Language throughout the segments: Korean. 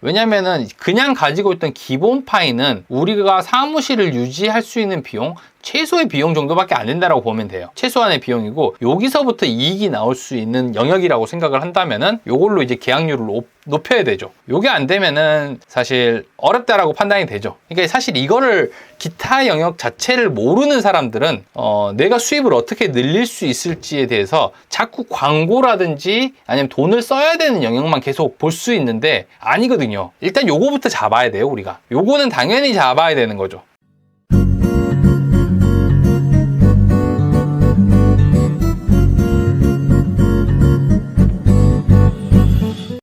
왜냐면은 그냥 가지고 있던 기본 파이는 우리가 사무실을 유지할 수 있는 비용, 최소의 비용 정도밖에 안 된다고 보면 돼요. 최소한의 비용이고, 여기서부터 이익이 나올 수 있는 영역이라고 생각을 한다면은 요걸로 이제 계약률을 높여야 되죠. 요게 안 되면은 사실 어렵다라고 판단이 되죠. 그러니까 사실 이거를 기타 영역 자체를 모르는 사람들은 내가 수입을 어떻게 늘릴 수 있을지에 대해서 자꾸 광고라든지 아니면 돈을 써야 되는 영역만 계속 볼 수 있는데 아니거든요. 일단 요거부터 잡아야 돼요, 우리가. 요거는 당연히 잡아야 되는 거죠.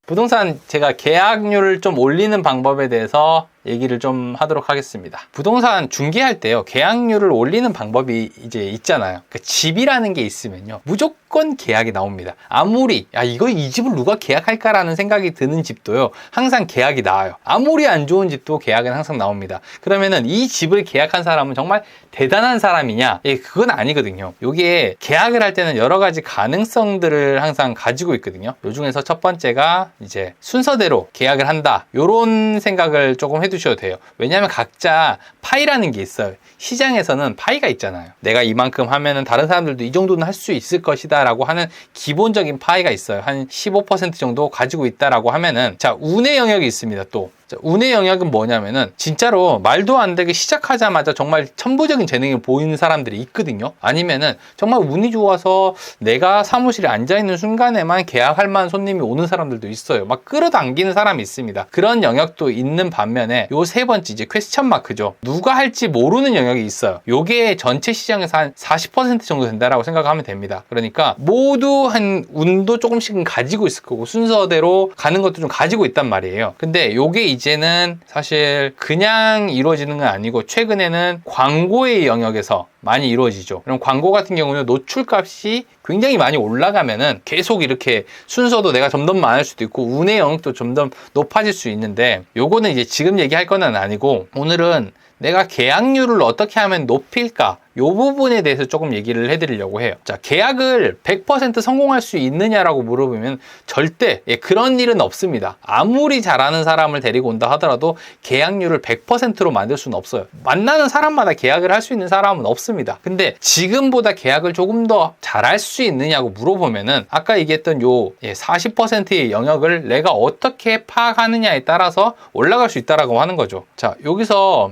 부동산 제가 계약률을 좀 올리는 방법에 대해서 얘기를 좀 하도록 하겠습니다. 부동산 중개할 때요, 계약률을 올리는 방법이 이제 있잖아요. 그러니까 집이라는 게 있으면요, 무조건 계약이 나옵니다. 아무리 이 집을 누가 계약할까라는 생각이 드는 집도요, 항상 계약이 나와요. 아무리 안 좋은 집도 계약은 항상 나옵니다. 그러면은 이 집을 계약한 사람은 정말 대단한 사람이냐? 예, 그건 아니거든요. 요게 계약을 할 때는 여러 가지 가능성들을 항상 가지고 있거든요. 요 중에서 첫 번째가 이제 순서대로 계약을 한다, 요런 생각을 조금 해두셔도 돼요. 왜냐하면 각자 파이라는 게 있어요. 시장에서는 파이가 있잖아요. 내가 이만큼 하면은 다른 사람들도 이 정도는 할 수 있을 것이다 라고 하는 기본적인 파이가 있어요. 한 15% 정도 가지고 있다라고 하면은, 자, 운의 영역이 있습니다. 또 운의 영역은 뭐냐면은 진짜로 말도 안 되게 시작하자마자 정말 천부적인 재능을 보이는 사람들이 있거든요. 아니면은 정말 운이 좋아서 내가 사무실에 앉아있는 순간에만 계약할 만한 손님이 오는 사람들도 있어요. 막 끌어당기는 사람이 있습니다. 그런 영역도 있는 반면에 요 세 번째 이제 퀘스천 마크죠. 누가 할지 모르는 영역이 있어요. 요게 전체 시장에서 한 40% 정도 된다라고 생각하면 됩니다. 그러니까 모두 한 운도 조금씩은 가지고 있을 거고 순서대로 가는 것도 좀 가지고 있단 말이에요. 근데 요게 이제는 사실 그냥 이루어지는 건 아니고 최근에는 광고의 영역에서 많이 이루어지죠. 그럼 광고 같은 경우는 노출값이 굉장히 많이 올라가면은 계속 이렇게 순서도 내가 점점 많을 수도 있고 운의 영역도 점점 높아질 수 있는데, 요거는 이제 지금 얘기할 건 아니고 오늘은 내가 계약률을 어떻게 하면 높일까, 요 부분에 대해서 조금 얘기를 해드리려고 해요. 자, 계약을 100% 성공할 수 있느냐라고 물어보면 절대 그런 일은 없습니다. 아무리 잘하는 사람을 데리고 온다 하더라도 계약률을 100%로 만들 수는 없어요. 만나는 사람마다 계약을 할 수 있는 사람은 없습니다. 근데 지금보다 계약을 조금 더 잘할 수 있느냐고 물어보면은 아까 얘기했던 요 40%의 영역을 내가 어떻게 파악하느냐에 따라서 올라갈 수 있다라고 하는 거죠. 자, 여기서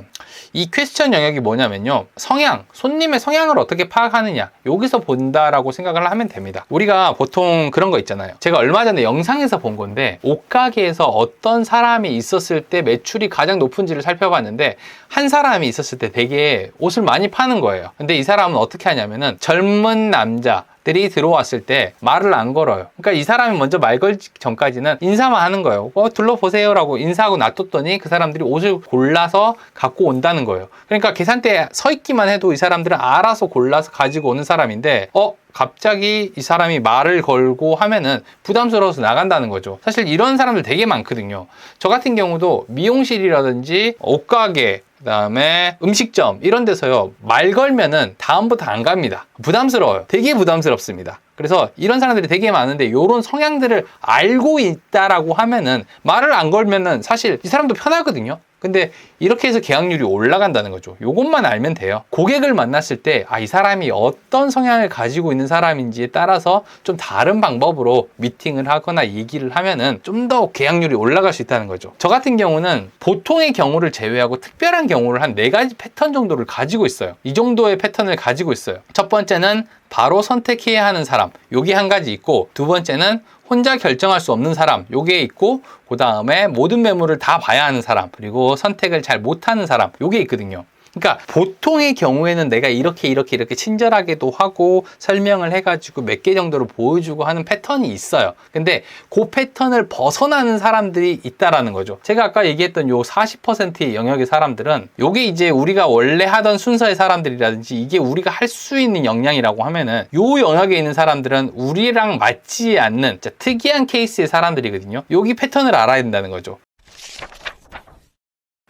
이 퀘스천 영역이 뭐냐면요, 성향, 손님의 성향을 어떻게 파악하느냐, 여기서 본다라고 생각을 하면 됩니다. 우리가 보통 그런 거 있잖아요. 제가 얼마 전에 영상에서 본 건데, 옷가게에서 어떤 사람이 있었을 때 매출이 가장 높은지를 살펴봤는데 한 사람이 있었을 때 되게 옷을 많이 파는 거예요. 근데 이 사람은 어떻게 하냐면은 젊은 남자 들이 들어왔을 때 말을 안 걸어요. 그러니까 이 사람이 먼저 말 걸기 전까지는 인사만 하는 거예요. 둘러보세요 라고 인사하고 놔뒀더니 그 사람들이 옷을 골라서 갖고 온다는 거예요. 그러니까 계산대에 서 있기만 해도 이 사람들은 알아서 골라서 가지고 오는 사람인데 갑자기 이 사람이 말을 걸고 하면은 부담스러워서 나간다는 거죠. 사실 이런 사람들 되게 많거든요. 저 같은 경우도 미용실이라든지 옷가게, 그다음에 음식점 이런 데서요, 말 걸면은 다음부터 안 갑니다. 부담스러워요. 되게 부담스럽습니다. 그래서 이런 사람들이 되게 많은데 이런 성향들을 알고 있다라고 하면은 말을 안 걸면은 사실 이 사람도 편하거든요. 근데 이렇게 해서 계약률이 올라간다는 거죠. 요것만 알면 돼요. 고객을 만났을 때 이 사람이 어떤 성향을 가지고 있는 사람인지에 따라서 좀 다른 방법으로 미팅을 하거나 얘기를 하면은 좀 더 계약률이 올라갈 수 있다는 거죠. 저 같은 경우는 보통의 경우를 제외하고 특별한 경우를 한 4가지 패턴 정도를 가지고 있어요. 이 정도의 패턴을 가지고 있어요. 첫 번째는 바로 선택해야 하는 사람, 요게 한 가지 있고, 두 번째는 혼자 결정할 수 없는 사람, 요게 있고, 그 다음에 모든 매물을 다 봐야 하는 사람, 그리고 선택을 잘 못하는 사람, 요게 있거든요. 그러니까 보통의 경우에는 내가 이렇게 친절하게도 하고 설명을 해가지고 몇 개 정도를 보여주고 하는 패턴이 있어요. 근데 그 패턴을 벗어나는 사람들이 있다라는 거죠. 제가 아까 얘기했던 요 40%의 영역의 사람들은 요게 이제 우리가 원래 하던 순서의 사람들이라든지 이게 우리가 할 수 있는 역량이라고 하면은 요 영역에 있는 사람들은 우리랑 맞지 않는 특이한 케이스의 사람들이거든요. 여기 패턴을 알아야 된다는 거죠.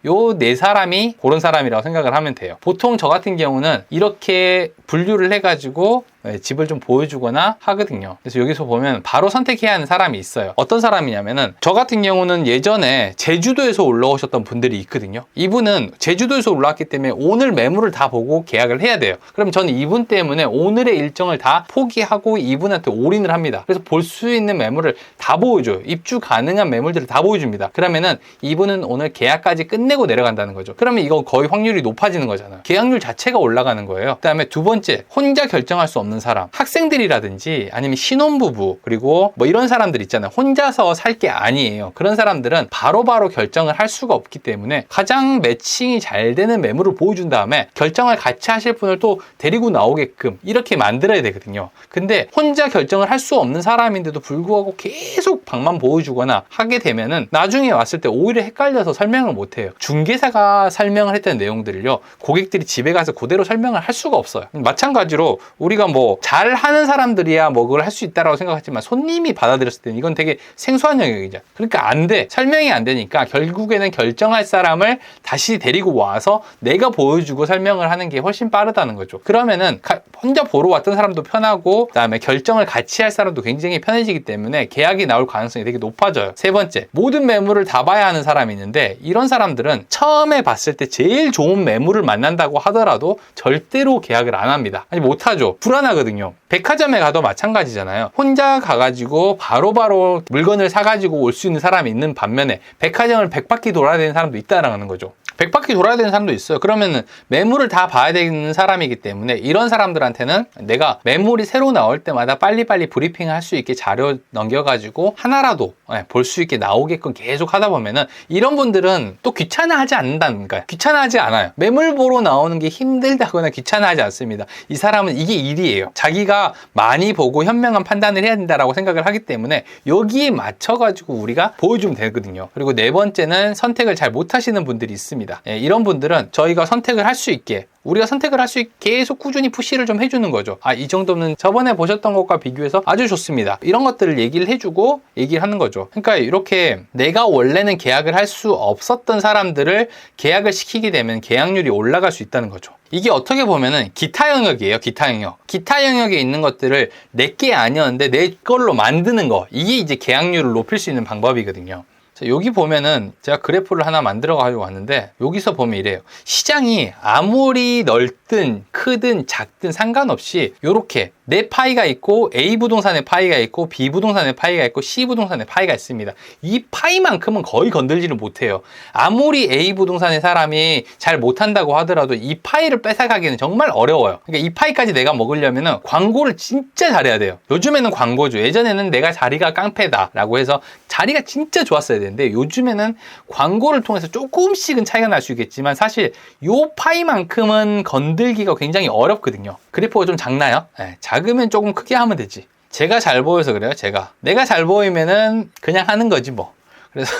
요 4사람이 그런 사람이라고 생각을 하면 돼요. 보통 저 같은 경우는 이렇게 분류를 해가지고 집을 좀 보여주거나 하거든요. 그래서 여기서 보면 바로 선택해야 하는 사람이 있어요. 어떤 사람이냐면은 저 같은 경우는 예전에 제주도에서 올라오셨던 분들이 있거든요. 이분은 제주도에서 올라왔기 때문에 오늘 매물을 다 보고 계약을 해야 돼요. 그럼 저는 이분 때문에 오늘의 일정을 다 포기하고 이분한테 올인을 합니다. 그래서 볼 수 있는 매물을 다 보여줘요. 입주 가능한 매물들을 다 보여줍니다. 그러면은 이분은 오늘 계약까지 끝내고 내려간다는 거죠. 그러면 이거 거의 확률이 높아지는 거잖아요. 계약률 자체가 올라가는 거예요. 그다음에 두 번째, 혼자 결정할 수 없는 사람, 학생들이라든지 아니면 신혼부부, 그리고 뭐 이런 사람들 있잖아요. 혼자서 살 게 아니에요. 그런 사람들은 바로바로 결정을 할 수가 없기 때문에 가장 매칭이 잘 되는 매물을 보여준 다음에 결정을 같이 하실 분을 또 데리고 나오게끔 이렇게 만들어야 되거든요. 근데 혼자 결정을 할 수 없는 사람인데도 불구하고 계속 방만 보여주거나 하게 되면은 나중에 왔을 때 오히려 헷갈려서 설명을 못 해요. 중개사가 설명을 했던 내용들을요, 고객들이 집에 가서 그대로 설명을 할 수가 없어요. 마찬가지로 우리가 뭐 잘하는 사람들이야 뭐 그걸 할 수 있다라고 생각하지만 손님이 받아들였을 때는 이건 되게 생소한 영역이죠. 그러니까 안 돼. 설명이 안 되니까 결국에는 결정할 사람을 다시 데리고 와서 내가 보여주고 설명을 하는 게 훨씬 빠르다는 거죠. 그러면은 혼자 보러 왔던 사람도 편하고 그다음에 결정을 같이 할 사람도 굉장히 편해지기 때문에 계약이 나올 가능성이 되게 높아져요. 세 번째, 모든 매물을 다 봐야 하는 사람이 있는데 이런 사람들은 처음에 봤을 때 제일 좋은 매물을 만난다고 하더라도 절대로 계약을 안 합니다. 아니 못하죠. 불안하거든요. 백화점에 가도 마찬가지잖아요. 혼자 가가지고 바로바로 물건을 사가지고 올 수 있는 사람이 있는 반면에 백화점을 100바퀴 돌아야 되는 사람도 있다라는 거죠. 100바퀴 돌아야 되는 사람도 있어요. 그러면은 매물을 다 봐야 되는 사람이기 때문에 이런 사람들한테는 내가 매물이 새로 나올 때마다 빨리빨리 브리핑을 할 수 있게 자료 넘겨가지고 하나라도 볼 수 있게 나오게끔 계속 하다 보면은 이런 분들은 또 귀찮아하지 않는다는 거예요. 귀찮아하지 않아요. 매물 보러 나오는 게 힘들다거나 귀찮아하지 않습니다. 이 사람은 이게 일이에요. 자기가 많이 보고 현명한 판단을 해야 된다라고 생각을 하기 때문에 여기에 맞춰가지고 우리가 보여주면 되거든요. 그리고 네 번째는 선택을 잘 못하시는 분들이 있습니다. 이런 분들은 저희가 선택을 할 수 있게, 우리가 선택을 할 수 있게 계속 꾸준히 푸시를 좀 해주는 거죠. 이 정도면 저번에 보셨던 것과 비교해서 아주 좋습니다. 이런 것들을 얘기를 해주고 얘기를 하는 거죠. 그러니까 이렇게 내가 원래는 계약을 할 수 없었던 사람들을 계약을 시키게 되면 계약률이 올라갈 수 있다는 거죠. 이게 어떻게 보면은 기타 영역이에요. 기타 영역. 기타 영역에 있는 것들을 내 게 아니었는데 내 걸로 만드는 거. 이게 이제 계약률을 높일 수 있는 방법이거든요. 자, 여기 보면은 제가 그래프를 하나 만들어 가지고 왔는데 여기서 보면 이래요. 시장이 아무리 넓든 크든 작든 상관없이 이렇게 내 파이가 있고 A 부동산의 파이가 있고 B 부동산의 파이가 있고 C 부동산의 파이가 있습니다. 이 파이만큼은 거의 건들지를 못해요. 아무리 A 부동산의 사람이 잘 못한다고 하더라도 이 파이를 뺏어가기는 정말 어려워요. 그러니까 이 파이까지 내가 먹으려면 광고를 진짜 잘해야 돼요. 요즘에는 광고죠. 예전에는 내가 자리가 깡패다라고 해서 자리가 진짜 좋았어야 되는데 요즘에는 광고를 통해서 조금씩은 차이가 날 수 있겠지만 사실 이 파이만큼은 건들기가 굉장히 어렵거든요. 그래프가 좀 작나요? 네, 작으면 조금 크게 하면 되지. 제가 잘 보여서 그래요. 내가 잘 보이면은 그냥 하는 거지 뭐. 그래서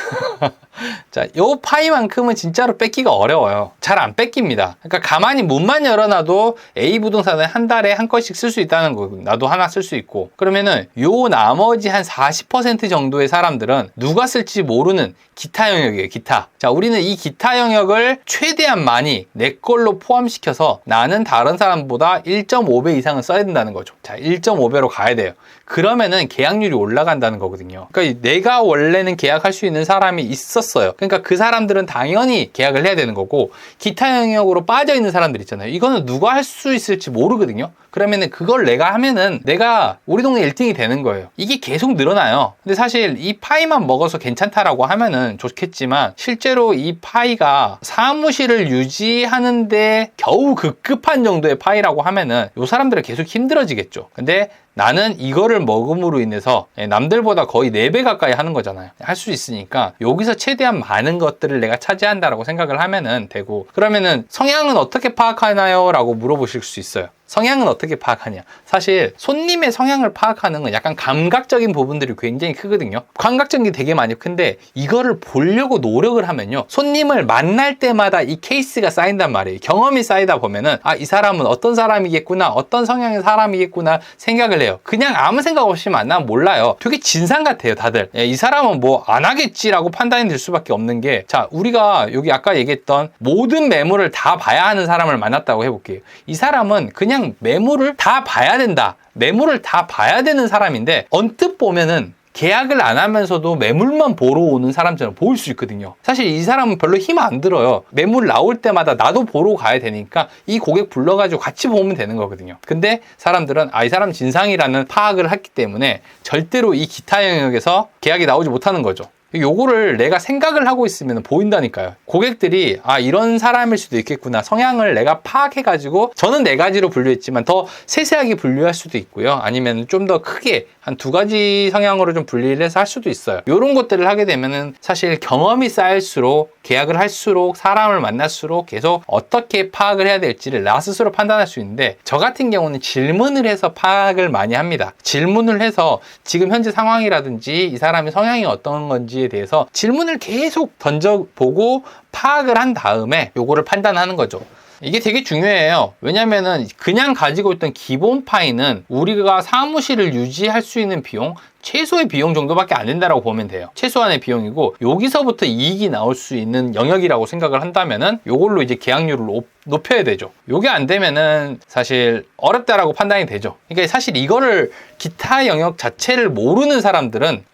자, 요 파이만큼은 진짜로 뺏기가 어려워요. 잘 안 뺏깁니다. 그러니까 가만히 문만 열어놔도 A 부동산은 한 달에 한 건씩 쓸 수 있다는 거. 나도 하나 쓸 수 있고. 그러면은 요 나머지 한 40% 정도의 사람들은 누가 쓸지 모르는 기타 영역이에요. 기타. 자, 우리는 이 기타 영역을 최대한 많이 내 걸로 포함시켜서 나는 다른 사람보다 1.5배 이상은 써야 된다는 거죠. 자, 1.5배로 가야 돼요. 그러면은 계약률이 올라간다는 거거든요. 그러니까 내가 원래는 계약할 수 있는 사람이 있었어요. 그러니까 그 사람들은 당연히 계약을 해야 되는 거고, 기타 영역으로 빠져 있는 사람들 있잖아요. 이거는 누가 할 수 있을지 모르거든요. 그러면은 그걸 내가 하면은 내가 우리 동네 1등이 되는 거예요. 이게 계속 늘어나요. 근데 사실 이 파이만 먹어서 괜찮다라고 하면은 좋겠지만 실제로 이 파이가 사무실을 유지하는데 겨우 급급한 정도의 파이라고 하면은 이 사람들은 계속 힘들어지겠죠. 근데 나는 이거를 먹음으로 인해서 남들보다 거의 4배 가까이 하는 거잖아요. 할 수 있으니까 여기서 최대한 많은 것들을 내가 차지한다라고 생각을 하면은 되고, 그러면은 성향은 어떻게 파악하나요? 라고 물어보실 수 있어요. 성향은 어떻게 파악하냐? 사실 손님의 성향을 파악하는 건 약간 감각적인 부분들이 굉장히 크거든요. 감각적인 게 되게 많이 큰데 이거를 보려고 노력을 하면요, 손님을 만날 때마다 이 케이스가 쌓인단 말이에요. 경험이 쌓이다 보면은 이 사람은 어떤 사람이겠구나, 어떤 성향의 사람이겠구나 생각을 해요. 그냥 아무 생각 없이 만나면 몰라요. 되게 진상 같아요, 다들. 이 사람은 뭐 안 하겠지라고 판단이 들 수밖에 없는 게, 자, 우리가 여기 아까 얘기했던 모든 매물을 다 봐야 하는 사람을 만났다고 해볼게요. 이 사람은 그냥 그냥 매물을 다 봐야 된다, 매물을 다 봐야 되는 사람인데 언뜻 보면은 계약을 안 하면서도 매물만 보러 오는 사람처럼 보일 수 있거든요. 사실 이 사람은 별로 힘 안 들어요. 매물 나올 때마다 나도 보러 가야 되니까 이 고객 불러가지고 같이 보면 되는 거거든요. 근데 사람들은 이 사람 진상이라는 파악을 했기 때문에 절대로 이 기타 영역에서 계약이 나오지 못하는 거죠. 요거를 내가 생각을 하고 있으면 보인다니까요. 고객들이 이런 사람일 수도 있겠구나, 성향을 내가 파악해가지고, 저는 4가지로 분류했지만 더 세세하게 분류할 수도 있고요, 아니면 좀 더 크게 한 2가지 성향으로 좀 분리를 해서 할 수도 있어요. 요런 것들을 하게 되면은 사실 경험이 쌓일수록, 계약을 할수록, 사람을 만날수록 계속 어떻게 파악을 해야 될지를 나 스스로 판단할 수 있는데, 저 같은 경우는 질문을 해서 파악을 많이 합니다. 질문을 해서 지금 현재 상황이라든지 이 사람의 성향이 어떤 건지 대해서 질문을 계속 던져보고 파악을 한 다음에 요거를 판단하는 거죠. 이게 되게 중요해요. 왜냐면은 그냥 가지고 있던 기본 파이는 우리가 사무실을 유지할 수 있는 비용, 최소의 비용 정도밖에 안 된다고 보면 돼요. 최소한의 비용이고, 여기서부터 이익이 나올 수 있는 영역이라고 생각을 한다면은 요걸로 이제 계약률을 높여야 되죠. 요게 안 되면은 사실 어렵다라고 판단이 되죠. 그러니까 사실 이거를 기타 영역 자체를 모르는 사람들은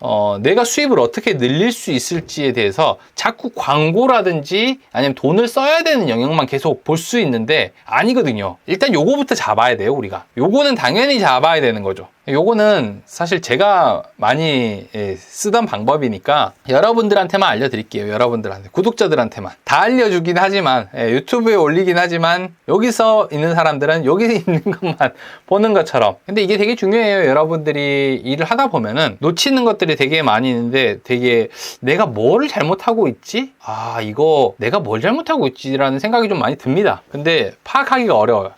내가 수입을 어떻게 늘릴 수 있을지에 대해서 자꾸 광고라든지 아니면 돈을 써야 되는 영역만 계속 볼 수 있는데 아니거든요. 일단 요거부터 잡아야 돼요, 우리가. 요거는 당연히 잡아야 되는 거죠. 요거는 사실 제가 많이 쓰던 방법이니까 여러분들한테만 알려드릴게요. 여러분들한테, 구독자들한테만. 다 알려주긴 하지만, 유튜브에 올리긴 하지만 여기서 있는 사람들은 여기 있는 것만 보는 것처럼. 근데 이게 되게 중요해요. 여러분들이 일을 하다 보면은 놓치는 것들이 되게 많이 있는데, 되게 내가 뭘 잘못하고 있지? 이거 내가 뭘 잘못하고 있지라는 생각이 좀 많이 듭니다. 근데 파악하기가 어려워요.